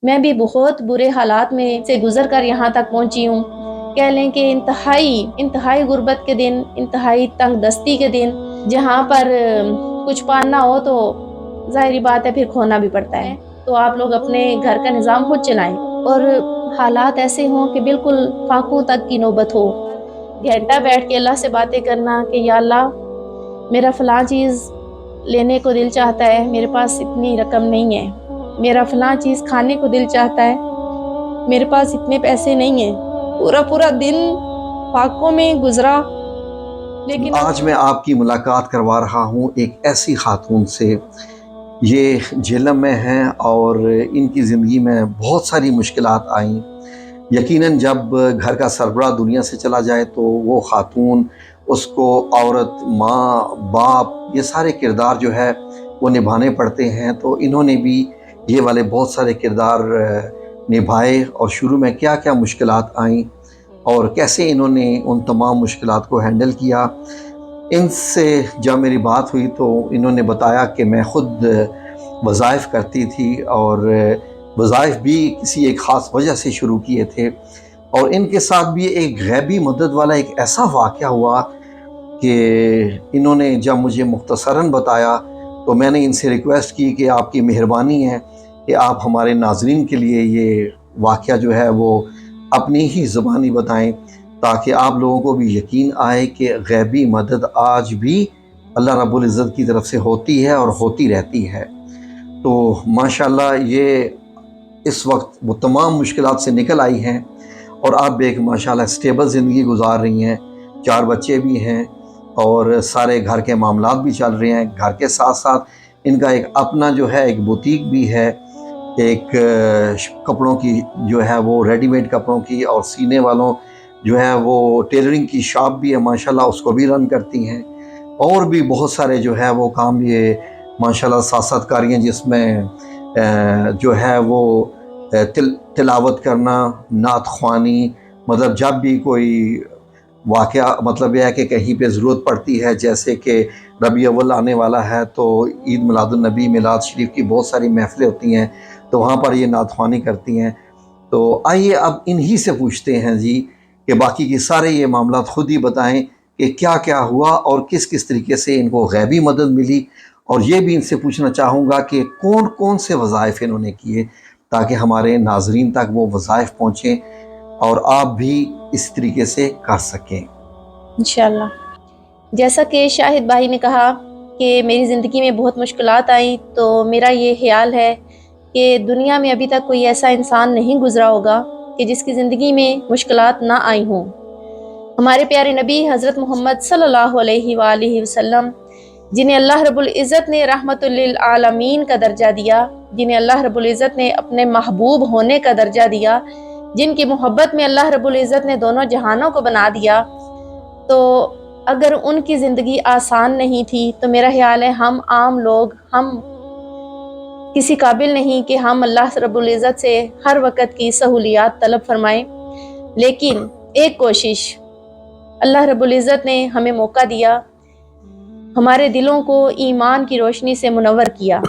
میں بھی بہت برے حالات میں سے گزر کر یہاں تک پہنچی ہوں۔ کہہ لیں کہ انتہائی غربت کے دن، انتہائی تنگ دستی کے دن، جہاں پر کچھ پانا ہو تو ظاہری بات ہے پھر کھونا بھی پڑتا ہے۔ تو آپ لوگ اپنے گھر کا نظام خود چلائیں، اور حالات ایسے ہوں کہ بالکل فاقوں تک کی نوبت ہو، گھنٹہ بیٹھ کے اللہ سے باتیں کرنا کہ یا اللہ میرا فلاں چیز لینے کو دل چاہتا ہے، میرے پاس اتنی رقم نہیں ہے، میرا فلاں چیز کھانے کو دل چاہتا ہے، میرے پاس اتنے پیسے نہیں ہیں۔ پورا دن فاقوں میں گزرا، لیکن آج میں آپ کی ملاقات کروا رہا ہوں ایک ایسی خاتون سے، یہ جہلم میں ہیں اور ان کی زندگی میں بہت ساری مشکلات آئیں۔ یقیناً جب گھر کا سربراہ دنیا سے چلا جائے تو وہ خاتون، اس کو عورت، ماں، باپ، یہ سارے کردار جو ہے وہ نبھانے پڑتے ہیں۔ تو انہوں نے بھی یہ والے بہت سارے کردار نبھائے، اور شروع میں کیا کیا مشکلات آئیں اور کیسے انہوں نے ان تمام مشکلات کو ہینڈل کیا۔ ان سے جب میری بات ہوئی تو انہوں نے بتایا کہ میں خود وظائف کرتی تھی، اور وظائف بھی کسی ایک خاص وجہ سے شروع کیے تھے، اور ان کے ساتھ بھی ایک غیبی مدد والا ایک ایسا واقعہ ہوا کہ انہوں نے جب مجھے مختصراً بتایا تو میں نے ان سے ریکویسٹ کی کہ آپ کی مہربانی ہے کہ آپ ہمارے ناظرین کے لیے یہ واقعہ جو ہے وہ اپنی ہی زبانی بتائیں، تاکہ آپ لوگوں کو بھی یقین آئے کہ غیبی مدد آج بھی اللہ رب العزت کی طرف سے ہوتی ہے اور ہوتی رہتی ہے۔ تو ماشاءاللہ یہ اس وقت وہ تمام مشکلات سے نکل آئی ہیں، اور آپ بھی ایک ماشاءاللہ اسٹیبل زندگی گزار رہی ہیں، 4 بچے بھی ہیں، اور سارے گھر کے معاملات بھی چل رہے ہیں۔ گھر کے ساتھ ساتھ ان کا ایک اپنا جو ہے ایک بوتیک بھی ہے، ایک کپڑوں کی جو ہے وہ ریڈی میڈ کپڑوں کی، اور سینے والوں جو ہے وہ ٹیلرنگ کی شاپ بھی ہے ماشاءاللہ، اس کو بھی رن کرتی ہیں، اور بھی بہت سارے جو ہے وہ کام یہ ماشاءاللہ ساتھ کاریاں، جس میں جو ہے وہ تلاوت کرنا، نعت خوانی، مطلب جب بھی کوئی واقعہ، مطلب یہ ہے کہ کہیں پہ ضرورت پڑتی ہے، جیسے کہ ربیع اول آنے والا ہے تو عید میلاد النبی، میلاد شریف کی بہت ساری محفلیں ہوتی ہیں، تو وہاں پر یہ نعت خوانی کرتی ہیں۔ تو آئیے اب انہی سے پوچھتے ہیں جی کہ باقی کے سارے یہ معاملات خود ہی بتائیں کہ کیا کیا ہوا اور کس کس طریقے سے ان کو غیبی مدد ملی، اور یہ بھی ان سے پوچھنا چاہوں گا کہ کون کون سے وظائف انہوں نے کیے، تاکہ ہمارے ناظرین تک وہ وظائف پہنچیں اور آپ بھی اس طریقے سے کر سکیں۔ انشاءاللہ جیسا کہ شاہد بھائی نے کہا کہ میری زندگی میں بہت مشکلات آئیں، تو میرا یہ خیال ہے کہ دنیا میں ابھی تک کوئی ایسا انسان نہیں گزرا ہوگا کہ جس کی زندگی میں مشکلات نہ آئی ہوں۔ ہمارے پیارے نبی حضرت محمد صلی اللہ علیہ وآلہ وسلم، جنہیں اللہ رب العزت نے رحمت للعالمین کا درجہ دیا، جنہیں اللہ رب العزت نے اپنے محبوب ہونے کا درجہ دیا، جن کی محبت میں اللہ رب العزت نے دونوں جہانوں کو بنا دیا، تو اگر ان کی زندگی آسان نہیں تھی تو میرا خیال ہے ہم عام لوگ، ہم کسی قابل نہیں کہ ہم اللہ رب العزت سے ہر وقت کی سہولیات طلب فرمائیں۔ لیکن ایک کوشش، اللہ رب العزت نے ہمیں موقع دیا، ہمارے دلوں کو ایمان کی روشنی سے منور کیا،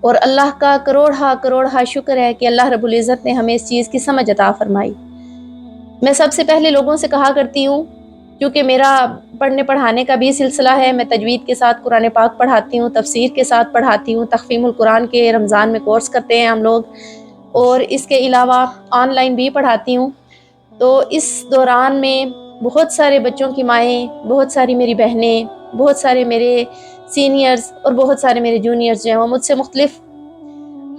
اور اللہ کا کروڑ شکر ہے کہ اللہ رب العزت نے ہمیں اس چیز کی سمجھ عطا فرمائی۔ میں سب سے پہلے لوگوں سے کہا کرتی ہوں، کیونکہ میرا پڑھنے پڑھانے کا بھی سلسلہ ہے، میں تجوید کے ساتھ قرآن پاک پڑھاتی ہوں، تفسیر کے ساتھ پڑھاتی ہوں، تخفیم القرآن کے رمضان میں کورس کرتے ہیں ہم لوگ، اور اس کے علاوہ آن لائن بھی پڑھاتی ہوں۔ تو اس دوران میں بہت سارے بچوں کی مائیں، بہت ساری میری بہنیں، بہت سارے میرے سینئرز اور بہت سارے میرے جونیئرز جو ہیں وہ مجھ سے مختلف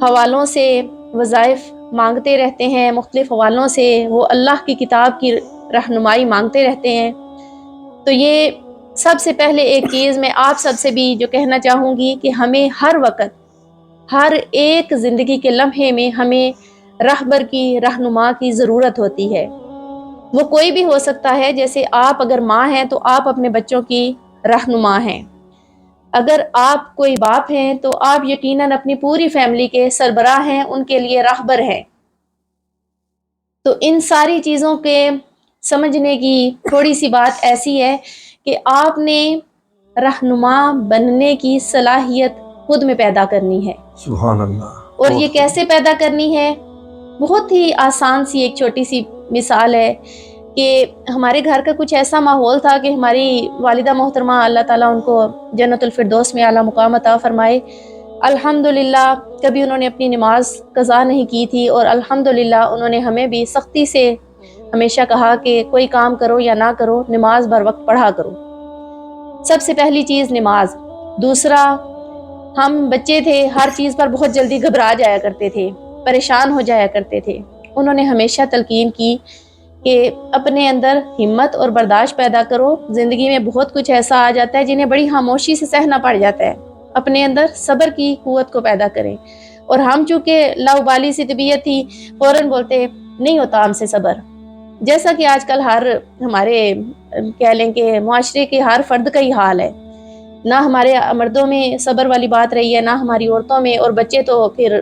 حوالوں سے وظائف مانگتے رہتے ہیں، مختلف حوالوں سے وہ اللہ کی کتاب کی رہنمائی مانگتے رہتے ہیں۔ تو یہ سب سے پہلے ایک چیز میں آپ سب سے بھی جو کہنا چاہوں گی کہ ہمیں ہر وقت، ہر ایک زندگی کے لمحے میں ہمیں رہبر کی، رہنما کی ضرورت ہوتی ہے۔ وہ کوئی بھی ہو سکتا ہے، جیسے آپ اگر ماں ہیں تو آپ اپنے بچوں کی رہنما ہیں، اگر آپ کوئی باپ ہیں تو آپ یقیناً اپنی پوری فیملی کے سربراہ ہیں، ان کے لیے راہبر ہیں۔ تو ان ساری چیزوں کے سمجھنے کی تھوڑی سی بات ایسی ہے کہ آپ نے رہنما بننے کی صلاحیت خود میں پیدا کرنی ہے، سبحان اللہ۔ اور یہ کیسے پیدا کرنی ہے؟ بہت ہی آسان سی ایک چھوٹی سی مثال ہے کہ ہمارے گھر کا کچھ ایسا ماحول تھا کہ ہماری والدہ محترمہ اللہ تعالیٰ ان کو جنت الفردوس میں اعلیٰ مقام عطا فرمائے، الحمدللہ کبھی انہوں نے اپنی نماز قضا نہیں کی تھی، اور الحمدللہ انہوں نے ہمیں بھی سختی سے ہمیشہ کہا کہ کوئی کام کرو یا نہ کرو، نماز بر وقت پڑھا کرو۔ سب سے پہلی چیز نماز۔ دوسرا، ہم بچے تھے، ہر چیز پر بہت جلدی گھبرا جایا کرتے تھے، پریشان ہو جایا کرتے تھے۔ انہوں نے ہمیشہ تلقین کی کہ اپنے اندر ہمت اور برداشت پیدا کرو، زندگی میں بہت کچھ ایسا آ جاتا ہے جنہیں بڑی خاموشی سے سہنا پڑ جاتا ہے، اپنے اندر صبر کی قوت کو پیدا کریں۔ اور ہم چونکہ لاؤبالی سی طبیعت تھی، فوراً بولتے نہیں ہوتا ہم سے صبر، جیسا کہ آج کل ہمارے کہہ لیں کہ معاشرے کے ہر فرد کا ہی حال ہے۔ نہ ہمارے مردوں میں صبر والی بات رہی ہے، نہ ہماری عورتوں میں، اور بچے تو پھر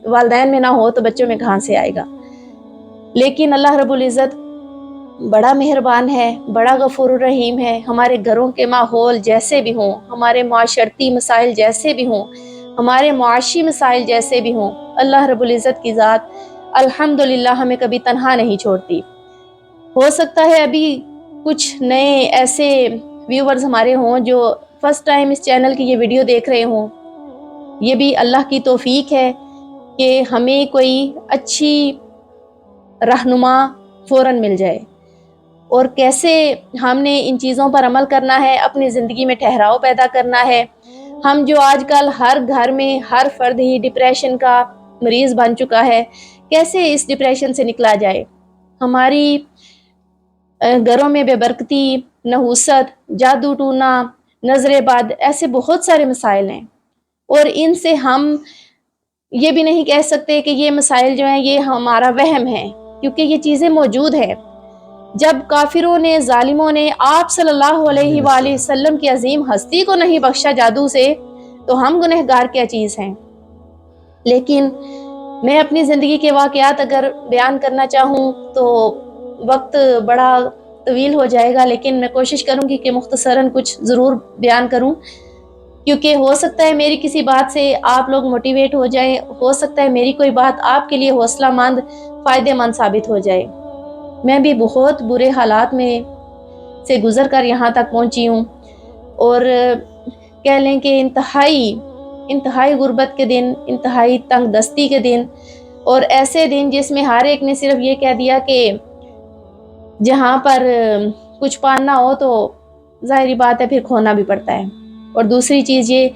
والدین میں نہ ہو تو بچوں میں کہاں سے آئے گا۔ لیکن اللہ رب العزت بڑا مہربان ہے، بڑا غفور الرحیم ہے۔ ہمارے گھروں کے ماحول جیسے بھی ہوں، ہمارے معاشرتی مسائل جیسے بھی ہوں، ہمارے معاشی مسائل جیسے بھی ہوں، اللہ رب العزت کی ذات الحمدللہ ہمیں کبھی تنہا نہیں چھوڑتی۔ ہو سکتا ہے ابھی کچھ نئے ایسے ویورز ہمارے ہوں جو فرسٹ ٹائم اس چینل کی یہ ویڈیو دیکھ رہے ہوں، یہ بھی اللہ کی توفیق ہے کہ ہمیں کوئی اچھی رہنما فوراً مل جائے، اور کیسے ہم نے ان چیزوں پر عمل کرنا ہے، اپنی زندگی میں ٹھہراؤ پیدا کرنا ہے۔ ہم جو آج کل ہر گھر میں ہر فرد ہی ڈپریشن کا مریض بن چکا ہے، کیسے اس ڈپریشن سے نکلا جائے؟ ہماری گھروں میں بے برکتی، نحوست، جادو ٹونا، نظر بد، ایسے بہت سارے مسائل ہیں، اور ان سے ہم یہ بھی نہیں کہہ سکتے کہ یہ مسائل جو ہیں یہ ہمارا وہم ہے، کیونکہ یہ چیزیں موجود ہیں۔ جب کافروں نے، ظالموں نے آپ صلی اللہ علیہ وآلہ وسلم کی عظیم ہستی کو نہیں بخشا جادو سے، تو ہم گنہگار کیا چیز ہیں؟ لیکن میں اپنی زندگی کے واقعات اگر بیان کرنا چاہوں تو وقت بڑا طویل ہو جائے گا، لیکن میں کوشش کروں گی کہ مختصراً کچھ ضرور بیان کروں، کیونکہ ہو سکتا ہے میری کسی بات سے آپ لوگ موٹیویٹ ہو جائیں، ہو سکتا ہے میری کوئی بات آپ کے لیے حوصلہ مند، فائدہ مند ثابت ہو جائے۔ میں بھی بہت برے حالات میں سے گزر کر یہاں تک پہنچی ہوں، اور کہہ لیں کہ انتہائی غربت کے دن، انتہائی تنگ دستی کے دن، اور ایسے دن جس میں ہر ایک نے صرف یہ کہہ دیا کہ جہاں پر کچھ پانا ہو تو ظاہری بات ہے پھر کھونا بھی پڑتا ہے۔ اور دوسری چیز یہ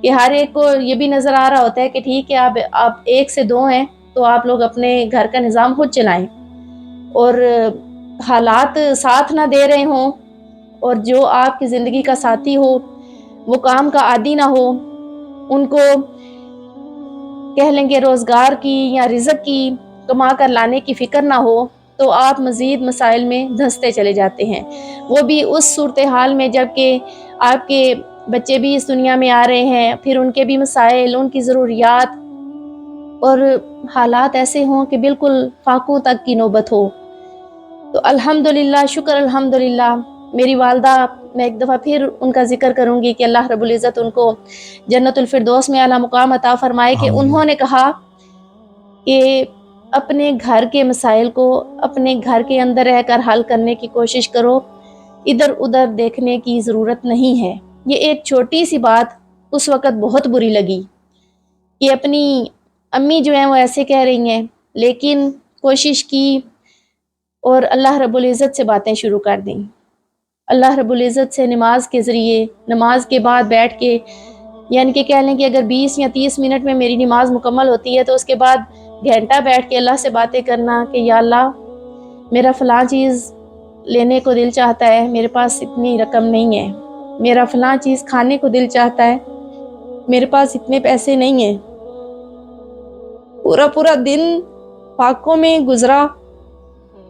کہ ہر ایک کو یہ بھی نظر آ رہا ہوتا ہے کہ ٹھیک ہے آپ ایک سے دو ہیں تو آپ لوگ اپنے گھر کا نظام خود چلائیں، اور حالات ساتھ نہ دے رہے ہوں، اور جو آپ کی زندگی کا ساتھی ہو وہ کام کا عادی نہ ہو، ان کو کہہ لیں کہ روزگار کی یا رزق کی کما کر لانے کی فکر نہ ہو، تو آپ مزید مسائل میں دھنستے چلے جاتے ہیں۔ وہ بھی اس صورتحال میں جب کہ آپ کے بچے بھی اس دنیا میں آ رہے ہیں، پھر ان کے بھی مسائل، ان کی ضروریات اور حالات ایسے ہوں کہ بالکل فاقوں تک کی نوبت ہو۔ تو الحمدللہ، شکر الحمدللہ، میری والدہ، میں ایک دفعہ پھر ان کا ذکر کروں گی کہ اللہ رب العزت ان کو جنت الفردوس میں اعلیٰ مقام عطا فرمائے، کہ انہوں نے کہا کہ اپنے گھر کے مسائل کو اپنے گھر کے اندر رہ کر حل کرنے کی کوشش کرو، ادھر ادھر دیکھنے کی ضرورت نہیں ہے۔ یہ ایک چھوٹی سی بات اس وقت بہت بری لگی کہ اپنی امی جو ہیں وہ ایسے کہہ رہی ہیں، لیکن کوشش کی اور اللہ رب العزت سے باتیں شروع کر دیں۔ اللہ رب العزت سے نماز کے ذریعے، نماز کے بعد بیٹھ کے، یعنی کہ کہہ لیں کہ اگر 20 یا 30 منٹ میں میری نماز مکمل ہوتی ہے تو اس کے بعد گھنٹہ بیٹھ کے اللہ سے باتیں کرنا کہ یا اللہ میرا فلاں چیز لینے کو دل چاہتا ہے، میرے پاس اتنی رقم نہیں ہے، میرا فلاں چیز کھانے کو دل چاہتا ہے، میرے پاس اتنے پیسے نہیں ہیں۔ پورا دن فاقوں میں گزرا،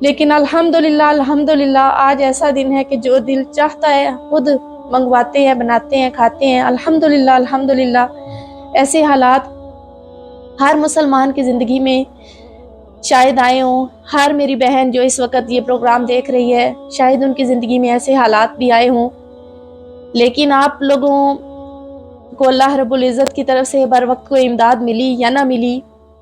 لیکن الحمدللہ آج ایسا دن ہے کہ جو دل چاہتا ہے خود منگواتے ہیں، بناتے ہیں، کھاتے ہیں۔ الحمدللہ ایسے حالات ہر مسلمان کی زندگی میں شاید آئے ہوں۔ ہر میری بہن جو اس وقت یہ پروگرام دیکھ رہی ہے، شاید ان کی زندگی میں ایسے حالات بھی آئے ہوں، لیکن آپ لوگوں کو اللہ رب العزت کی طرف سے بر وقت کوئی امداد ملی یا نہ ملی،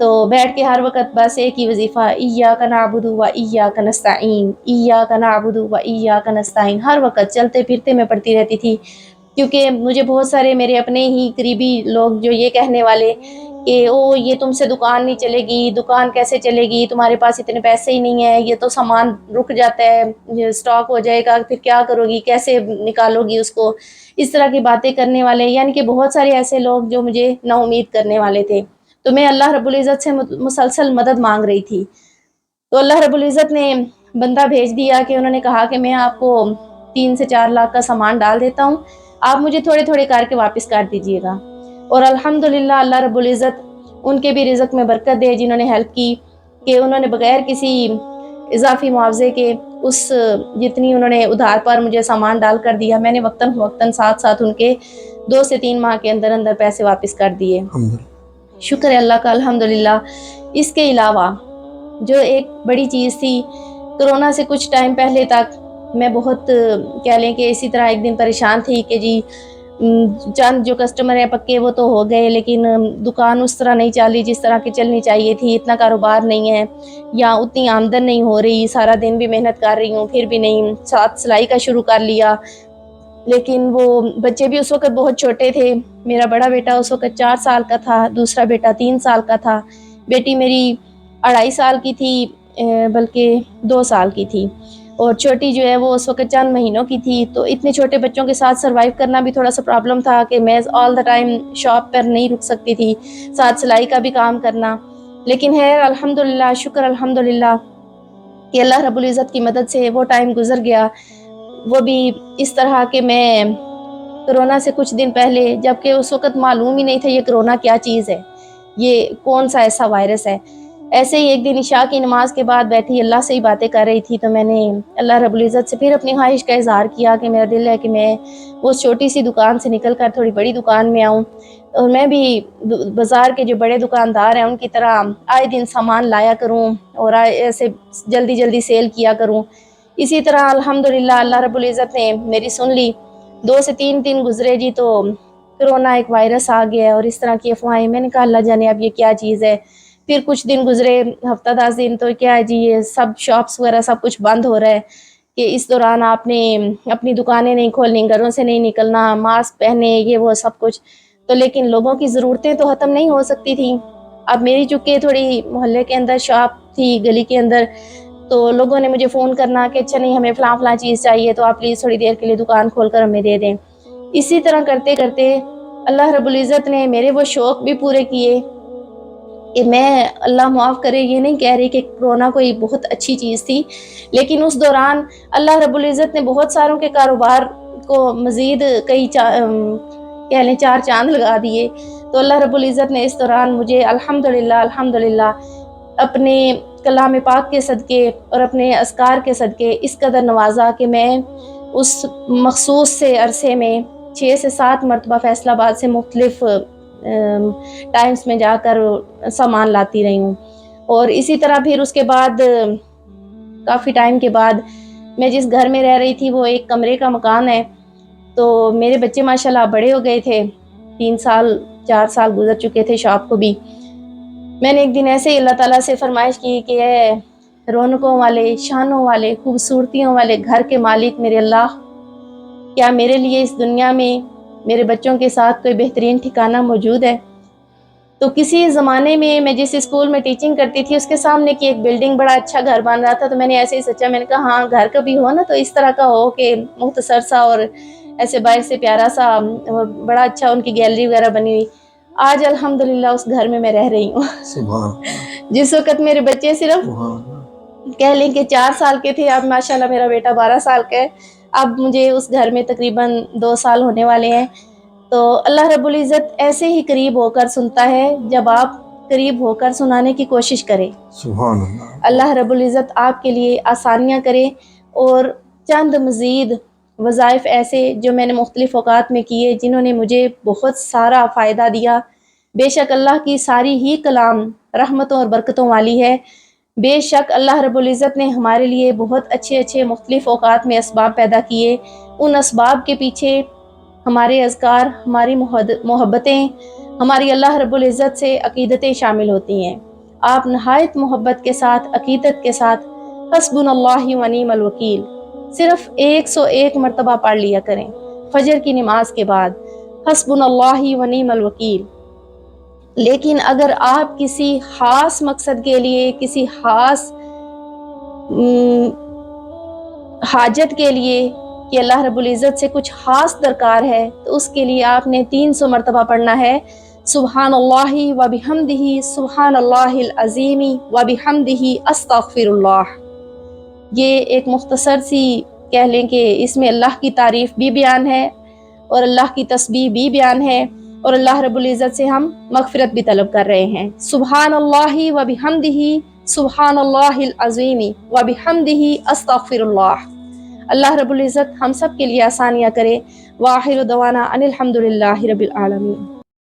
تو بیٹھ کے ہر وقت بس ایک ہی وظیفہ، ایاک نعبد و ایاک نستعین، ایاک نعبد و ایاک نستعین، ہر وقت چلتے پھرتے میں پڑھتی رہتی تھی، کیونکہ مجھے بہت سارے میرے اپنے ہی قریبی لوگ جو یہ کہنے والے کہ او یہ تم سے دکان نہیں چلے گی، دکان کیسے چلے گی، تمہارے پاس اتنے پیسے ہی نہیں ہیں، یہ تو سامان رک جاتا ہے، اسٹاک ہو جائے گا، پھر کیا کرو گی، کیسے نکالو گی اس کو، اس طرح کی باتیں کرنے والے، یعنی کہ بہت سارے ایسے لوگ جو مجھے نا امید کرنے والے تھے۔ تو میں اللہ رب العزت سے مسلسل مدد مانگ رہی تھی، تو اللہ رب العزت نے بندہ بھیج دیا کہ انہوں نے کہا کہ میں آپ کو 3 سے 4 لاکھ کا سامان ڈال دیتا ہوں، آپ مجھے تھوڑے تھوڑے کر کے واپس کر دیجئے گا۔ اور الحمدللہ اللہ رب العزت ان کے بھی رزق میں برکت دے جنہوں نے ہیلپ کی، کہ انہوں نے بغیر کسی اضافی معاوضے کے اس جتنی انہوں نے ادھار پر مجھے سامان ڈال کر دیا، میں نے وقتاً فوقتاً ساتھ ساتھ ان کے 2 سے 3 ماہ کے اندر اندر پیسے واپس کر دیے۔ شکر ہے اللہ کا الحمدللہ۔ اس کے علاوہ جو ایک بڑی چیز تھی، کرونا سے کچھ ٹائم پہلے تک میں بہت کہہ لیں کہ اسی طرح ایک دن پریشان تھی کہ جی چند جو کسٹمر ہیں پکے وہ تو ہو گئے، لیکن دکان اس طرح نہیں چلی جس طرح کی چلنی چاہیے تھی، اتنا کاروبار نہیں ہے یا اتنی آمدن نہیں ہو رہی، سارا دن بھی محنت کر رہی ہوں پھر بھی نہیں، ساتھ سلائی کا شروع کر لیا، لیکن وہ بچے بھی اس وقت بہت چھوٹے تھے، میرا بڑا بیٹا اس وقت 4 سال کا تھا، دوسرا بیٹا 3 سال کا تھا، بیٹی میری 2.5 سال کی تھی، بلکہ 2 سال کی تھی، اور چھوٹی جو ہے وہ اس وقت چند مہینوں کی تھی۔ تو اتنے چھوٹے بچوں کے ساتھ سروائیو کرنا بھی تھوڑا سا پرابلم تھا کہ میں آل دا ٹائم شاپ پر نہیں رک سکتی تھی، ساتھ سلائی کا بھی کام کرنا، لیکن ہے الحمدللہ، شکر الحمدللہ کہ اللہ رب العزت کی مدد سے وہ ٹائم گزر گیا۔ وہ بھی اس طرح کہ میں کرونا سے کچھ دن پہلے، جبکہ اس وقت معلوم ہی نہیں تھا یہ کرونا کیا چیز ہے، یہ کون سا ایسا وائرس ہے، ایسے ہی ایک دن عشاء کی نماز کے بعد بیٹھی اللہ سے ہی باتیں کر رہی تھی، تو میں نے اللہ رب العزت سے پھر اپنی خواہش کا اظہار کیا کہ میرا دل ہے کہ میں وہ چھوٹی سی دکان سے نکل کر تھوڑی بڑی دکان میں آؤں، اور میں بھی بازار کے جو بڑے دکاندار ہیں ان کی طرح آئے دن سامان لایا کروں اور ایسے جلدی جلدی سیل کیا کروں۔ اسی طرح الحمدللہ اللہ رب العزت نے میری سن لی۔ 2 سے 3 دن گزرے جی تو کرونا ایک وائرس آ گیا ہے اور اس طرح کی افواہیں، میں نے کہا اللہ جانے اب یہ کیا چیز ہے۔ پھر کچھ دن گزرے، ہفتہ 10 دن، تو کیا ہے جی یہ سب شاپس وغیرہ سب کچھ بند ہو رہا ہے کہ اس دوران آپ نے اپنی دکانیں نہیں کھولنی، گھروں سے نہیں نکلنا، ماسک پہنے، یہ وہ سب کچھ، تو لیکن لوگوں کی ضرورتیں تو ختم نہیں ہو سکتی تھیں۔ اب میری چونکہ تھوڑی محلے کے اندر شاپ تھی، گلی کے اندر، تو لوگوں نے مجھے فون کرنا کہ اچھا نہیں ہمیں فلاں فلاں چیز چاہیے تو آپ پلیز تھوڑی دیر کے لیے دکان کھول کر ہمیں دے دیں۔ اسی طرح کرتے کرتے اللہ رب العزت نے میرے وہ شوق بھی پورے کیے کہ میں، اللہ معاف کرے یہ نہیں کہہ رہی کہ کرونا کوئی بہت اچھی چیز تھی، لیکن اس دوران اللہ رب العزت نے بہت ساروں کے کاروبار کو مزید کئی کہہ لیں 4 چاند لگا دیے۔ تو اللہ رب العزت نے اس دوران مجھے الحمدللہ الحمدللہ اپنے کلام پاک کے صدقے اور اپنے اذکار کے صدقے اس قدر نوازا کہ میں اس مخصوص سے عرصے میں 6 سے 7 مرتبہ فیصل آباد سے مختلف ٹائمز میں جا کر سامان لاتی رہی ہوں۔ اور اسی طرح پھر اس کے بعد کافی ٹائم کے بعد میں جس گھر میں رہ رہی تھی وہ ایک کمرے کا مکان ہے، تو میرے بچے ماشاءاللہ بڑے ہو گئے تھے، 3 سال 4 سال گزر چکے تھے شاپ کو بھی۔ میں نے ایک دن ایسے ہی اللہ تعالیٰ سے فرمائش کی کہ اے رونقوں والے، شانوں والے، خوبصورتیوں والے گھر کے مالک میرے اللہ، کیا میرے لیے اس دنیا میں میرے بچوں کے ساتھ کوئی بہترین ٹھکانہ موجود ہے؟ تو کسی زمانے میں میں جس اسکول میں ٹیچنگ کرتی تھی اس کے سامنے کی ایک بلڈنگ بڑا اچھا گھر بن رہا تھا، تو میں نے ایسے ہی سوچا، میں نے کہا ہاں گھر کبھی ہو نا تو اس طرح کا ہو کہ مختصر سا اور ایسے باہر سے پیارا سا اور بڑا اچھا، ان کی گیلری وغیرہ بنی ہوئی۔ آج الحمدللہ اس گھر میں رہ رہی ہوں۔ سبحان جس وقت میرے بچے صرف کہہ لیں کہ 4 سال کے تھے، اب ماشاءاللہ میرا بیٹا 12 سال کا ہے، اب مجھے اس گھر میں تقریباً 2 سال ہونے والے ہیں۔ تو اللہ رب العزت ایسے ہی قریب ہو کر سنتا ہے جب آپ قریب ہو کر سنانے کی کوشش کریں۔ سبحان اللہ۔ اللہ رب العزت آپ کے لیے آسانیاں کرے، اور چند مزید وظائف ایسے جو میں نے مختلف اوقات میں کیے جنہوں نے مجھے بہت سارا فائدہ دیا۔ بے شک اللہ کی ساری ہی کلام رحمتوں اور برکتوں والی ہے، بے شک اللہ رب العزت نے ہمارے لیے بہت اچھے اچھے مختلف اوقات میں اسباب پیدا کیے، ان اسباب کے پیچھے ہمارے اذکار، ہماری محبتیں، ہماری اللہ رب العزت سے عقیدتیں شامل ہوتی ہیں۔ آپ نہایت محبت کے ساتھ، عقیدت کے ساتھ حسبنا اللہ و نعم الوکیل صرف 101 مرتبہ پڑھ لیا کریں فجر کی نماز کے بعد، حسبنا اللہ و نعم الوکیل۔ لیکن اگر آپ کسی خاص مقصد کے لیے، کسی خاص حاجت کے لیے کہ اللہ رب العزت سے کچھ خاص درکار ہے، تو اس کے لیے آپ نے 300 مرتبہ پڑھنا ہے سبحان اللہ و بحمدہ، سبحان اللہ العظیم و بحمدہ، استغفر اللہ۔ یہ ایک مختصر سی کہہ لیں کہ اس میں اللہ کی تعریف بھی بیان ہے اور اللہ کی تسبیح بھی بیان ہے، اور اللہ رب العزت سے ہم مغفرت بھی طلب کر رہے ہیں۔ سبحان اللہ و بحمدہ، سبحان اللہ العظیم و بحمدہ، استغفر اللہ۔ اللہ رب العزت ہم سب کے لیے آسانیاں کرے۔ وآخر دعوانا ان الحمد للہ رب العالمین۔